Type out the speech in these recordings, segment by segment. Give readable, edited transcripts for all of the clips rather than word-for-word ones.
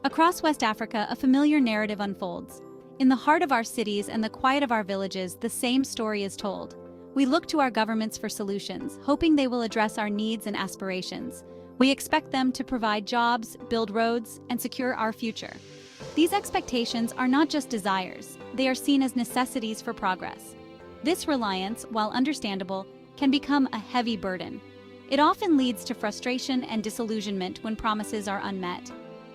Across West Africa, a familiar narrative unfolds. In the heart of our cities and the quiet of our villages, the same story is told. We look to our governments for solutions, hoping they will address our needs and aspirations. We expect them to provide jobs, build roads, and secure our future. These expectations are not just desires, they are seen as necessities for progress. This reliance, while understandable, can become a heavy burden. It often leads to frustration and disillusionment when promises are unmet.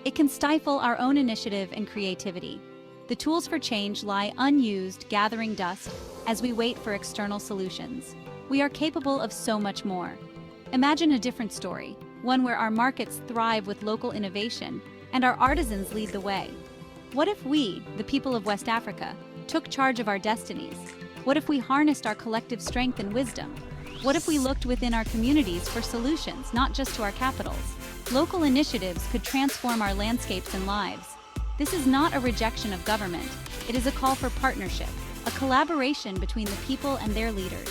It can stifle our own initiative and creativity. The tools for change lie unused, gathering dust, as we wait for external solutions. We are capable of so much more. Imagine a different story, one where our markets thrive with local innovation and our artisans lead the way. What if we, the people of West Africa, took charge of our destinies? What if we harnessed our collective strength and wisdom? What if we looked within our communities for solutions, not just to our capitals? Local initiatives could transform our landscapes and lives. This is not a rejection of government. It is a call for partnership, a collaboration between the people and their leaders.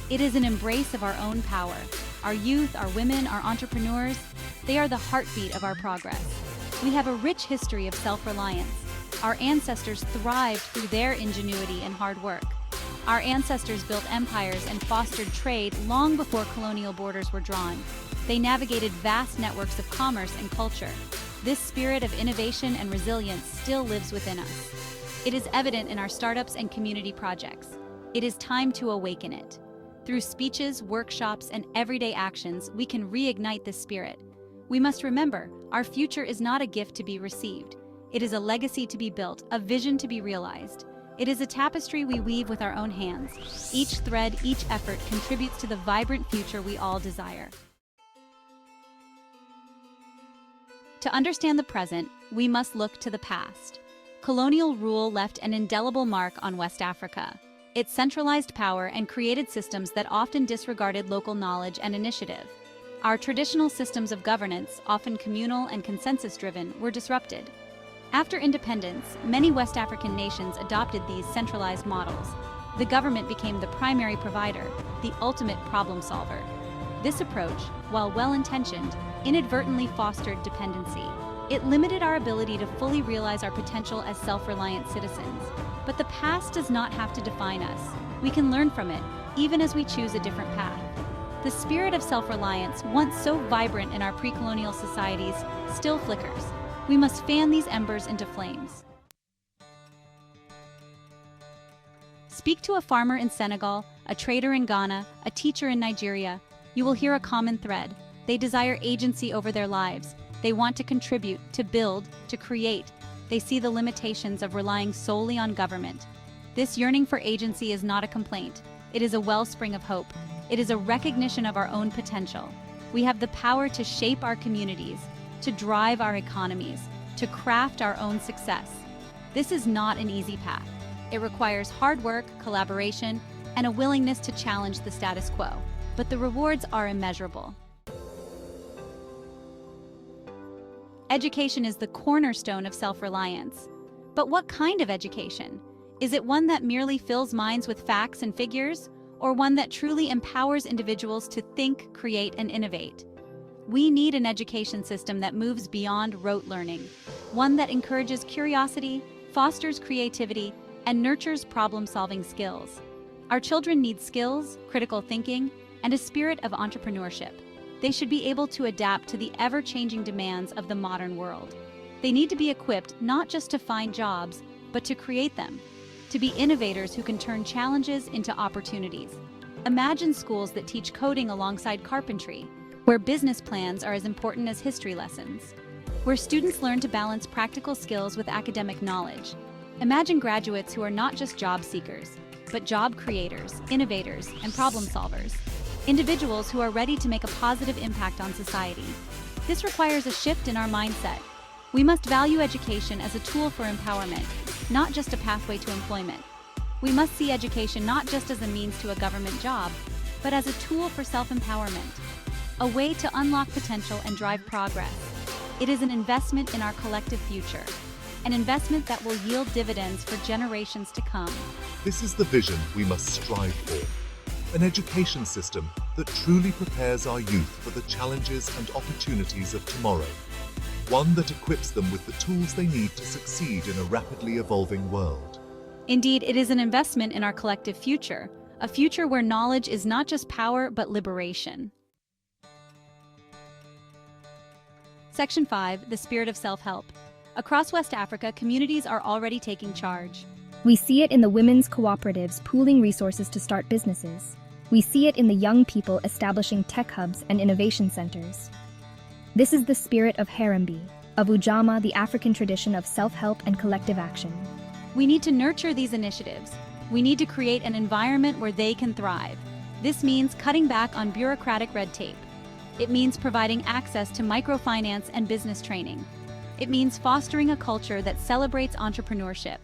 It is an embrace of our own power. Our youth, our women, our entrepreneurs, they are the heartbeat of our progress. We have a rich history of self-reliance. Our ancestors thrived through their ingenuity and hard work. Our ancestors built empires and fostered trade long before colonial borders were drawn. They navigated vast networks of commerce and culture. This spirit of innovation and resilience still lives within us. It is evident in our startups and community projects. It is time to awaken it. Through speeches, workshops, and everyday actions, we can reignite this spirit. We must remember, our future is not a gift to be received. It is a legacy to be built, a vision to be realized. It is a tapestry we weave with our own hands. Each thread, each effort contributes to the vibrant future we all desire. To understand the present, we must look to the past. Colonial rule left an indelible mark on West Africa. It centralized power and created systems that often disregarded local knowledge and initiative. Our traditional systems of governance, often communal and consensus-driven, were disrupted. After independence, many West African nations adopted these centralized models. The government became the primary provider, the ultimate problem solver. This approach, while well-intentioned, inadvertently fostered dependency. It limited our ability to fully realize our potential as self-reliant citizens. But the past does not have to define us. We can learn from it, even as we choose a different path. The spirit of self-reliance, once so vibrant in our pre-colonial societies, still flickers. We must fan these embers into flames. Speak to a farmer in Senegal, a trader in Ghana, a teacher in Nigeria. You will hear a common thread. They desire agency over their lives. They want to contribute, to build, to create. They see the limitations of relying solely on government. This yearning for agency is not a complaint. It is a wellspring of hope. It is a recognition of our own potential. We have the power to shape our communities, to drive our economies, to craft our own success. This is not an easy path. It requires hard work, collaboration, and a willingness to challenge the status quo. But the rewards are immeasurable. Education is the cornerstone of self-reliance. But what kind of education? Is it one that merely fills minds with facts and figures, or one that truly empowers individuals to think, create, and innovate? We need an education system that moves beyond rote learning, one that encourages curiosity, fosters creativity, and nurtures problem-solving skills. Our children need skills, critical thinking, and a spirit of entrepreneurship. They should be able to adapt to the ever-changing demands of the modern world. They need to be equipped not just to find jobs, but to create them, to be innovators who can turn challenges into opportunities. Imagine schools that teach coding alongside carpentry, where business plans are as important as history lessons, where students learn to balance practical skills with academic knowledge. Imagine graduates who are not just job seekers, but job creators, innovators, and problem solvers. Individuals who are ready to make a positive impact on society. This requires a shift in our mindset. We must value education as a tool for empowerment, not just a pathway to employment. We must see education not just as a means to a government job, but as a tool for self-empowerment, a way to unlock potential and drive progress. It is an investment in our collective future, an investment that will yield dividends for generations to come. This is the vision we must strive for. An education system that truly prepares our youth for the challenges and opportunities of tomorrow. one that equips them with the tools they need to succeed in a rapidly evolving world. Indeed, it is an investment in our collective future, a future where knowledge is not just power but liberation. Section 5, the spirit of self-help. Across West Africa, communities are already taking charge. We see it in the women's cooperatives pooling resources to start businesses. We see it in the young people establishing tech hubs and innovation centers. This is the spirit of Harambee, of Ujamaa, the African tradition of self-help and collective action. We need to nurture these initiatives. We need to create an environment where they can thrive. This means cutting back on bureaucratic red tape. It means providing access to microfinance and business training. It means fostering a culture that celebrates entrepreneurship.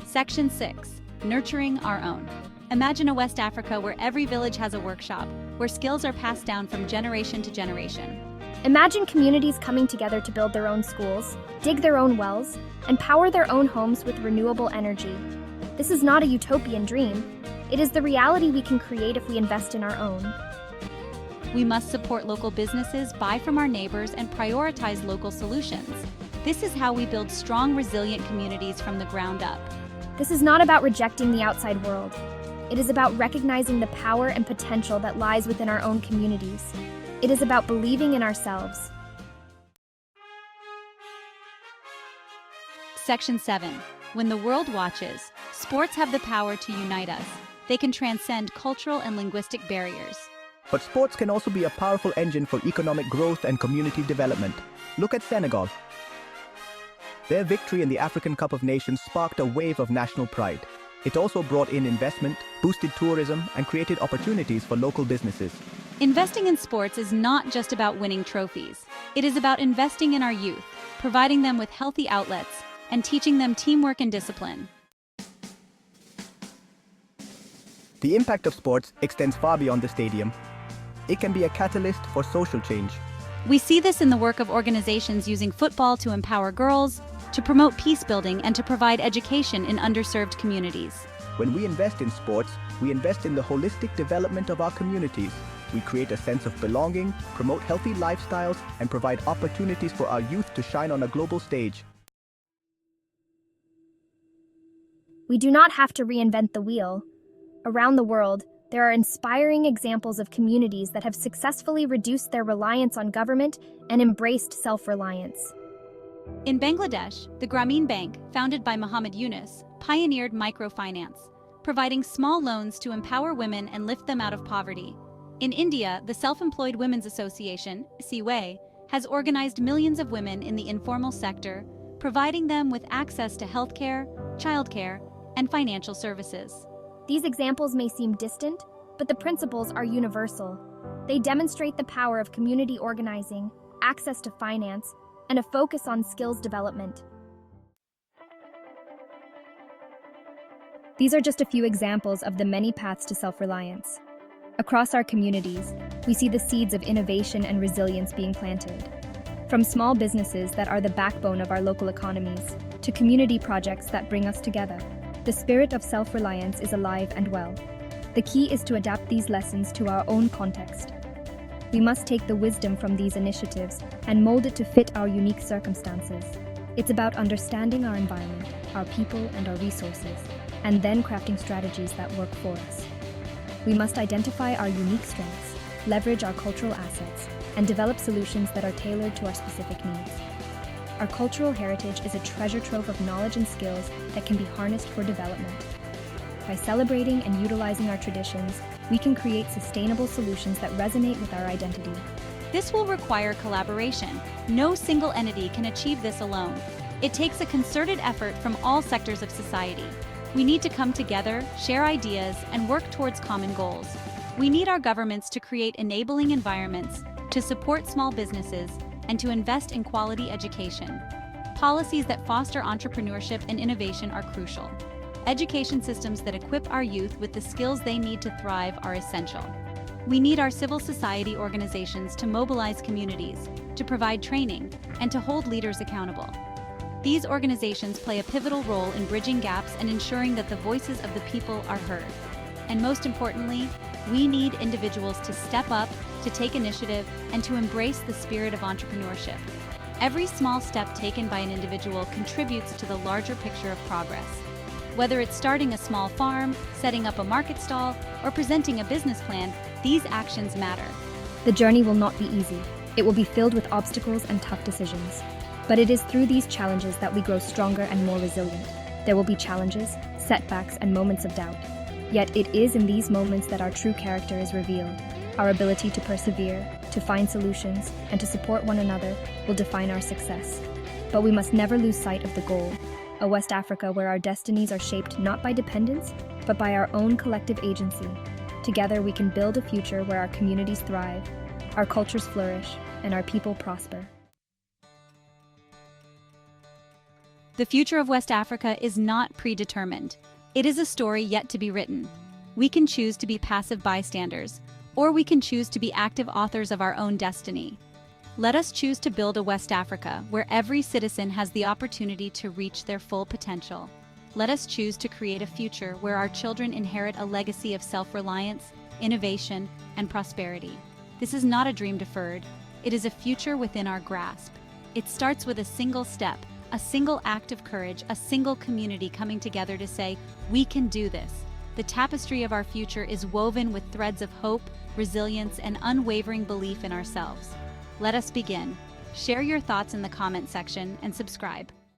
Section 6. Nurturing our own. Imagine a West Africa where every village has a workshop, where skills are passed down from generation to generation. Imagine communities coming together to build their own schools, dig their own wells, and power their own homes with renewable energy. This is not a utopian dream. It is the reality we can create if we invest in our own. We must support local businesses, buy from our neighbors, and prioritize local solutions. This is how we build strong, resilient communities from the ground up. This is not about rejecting the outside world. It is about recognizing the power and potential that lies within our own communities. It is about believing in ourselves. Section 7. When the world watches, sports have the power to unite us. They can transcend cultural and linguistic barriers. But sports can also be a powerful engine for economic growth and community development. Look at Senegal. Their victory in the African Cup of Nations sparked a wave of national pride. It also brought in investment, boosted tourism, and created opportunities for local businesses. Investing in sports is not just about winning trophies. It is about investing in our youth, providing them with healthy outlets, and teaching them teamwork and discipline. The impact of sports extends far beyond the stadium. It can be a catalyst for social change. We see this in the work of organizations using football to empower girls, to promote peace building, and to provide education in underserved communities. When we invest in sports, we invest in the holistic development of our communities. We create a sense of belonging, promote healthy lifestyles, and provide opportunities for our youth to shine on a global stage. We do not have to reinvent the wheel. Around the world, there are inspiring examples of communities that have successfully reduced their reliance on government and embraced self-reliance. In Bangladesh, the Grameen Bank, founded by Muhammad Yunus, pioneered microfinance, providing small loans to empower women and lift them out of poverty. In India, the Self-Employed Women's Association, SEWA, has organized millions of women in the informal sector, providing them with access to healthcare, childcare, and financial services. These examples may seem distant, but the principles are universal. They demonstrate the power of community organizing, access to finance, and a focus on skills development. These are just a few examples of the many paths to self-reliance. Across our communities, we see the seeds of innovation and resilience being planted. From small businesses that are the backbone of our local economies, to community projects that bring us together, the spirit of self-reliance is alive and well. The key is to adapt these lessons to our own context. We must take the wisdom from these initiatives and mold it to fit our unique circumstances. It's about understanding our environment, our people, and our resources, and then crafting strategies that work for us. We must identify our unique strengths, leverage our cultural assets, and develop solutions that are tailored to our specific needs. Our cultural heritage is a treasure trove of knowledge and skills that can be harnessed for development. By celebrating and utilizing our traditions, we can create sustainable solutions that resonate with our identity. This will require collaboration. No single entity can achieve this alone. It takes a concerted effort from all sectors of society. We need to come together, share ideas, and work towards common goals. We need our governments to create enabling environments, to support small businesses, and to invest in quality education. Policies that foster entrepreneurship and innovation are crucial. Education systems that equip our youth with the skills they need to thrive are essential. We need our civil society organizations to mobilize communities, to provide training, and to hold leaders accountable. These organizations play a pivotal role in bridging gaps and ensuring that the voices of the people are heard. And most importantly, we need individuals to step up, to take initiative, and to embrace the spirit of entrepreneurship. Every small step taken by an individual contributes to the larger picture of progress. Whether it's starting a small farm, setting up a market stall, or presenting a business plan, these actions matter. The journey will not be easy. It will be filled with obstacles and tough decisions. But it is through these challenges that we grow stronger and more resilient. There will be challenges, setbacks, and moments of doubt. Yet it is in these moments that our true character is revealed. Our ability to persevere, to find solutions, and to support one another will define our success. But we must never lose sight of the goal, a West Africa where our destinies are shaped not by dependence, but by our own collective agency. Together we can build a future where our communities thrive, our cultures flourish, and our people prosper. The future of West Africa is not predetermined. It is a story yet to be written. We can choose to be passive bystanders, or we can choose to be active authors of our own destiny. Let us choose to build a West Africa where every citizen has the opportunity to reach their full potential. Let us choose to create a future where our children inherit a legacy of self-reliance, innovation, and prosperity. This is not a dream deferred. It is a future within our grasp. It starts with a single step, a single act of courage, a single community coming together to say, "We can do this." The tapestry of our future is woven with threads of hope, resilience, and unwavering belief in ourselves. Let us begin. Share your thoughts in the comment section and subscribe.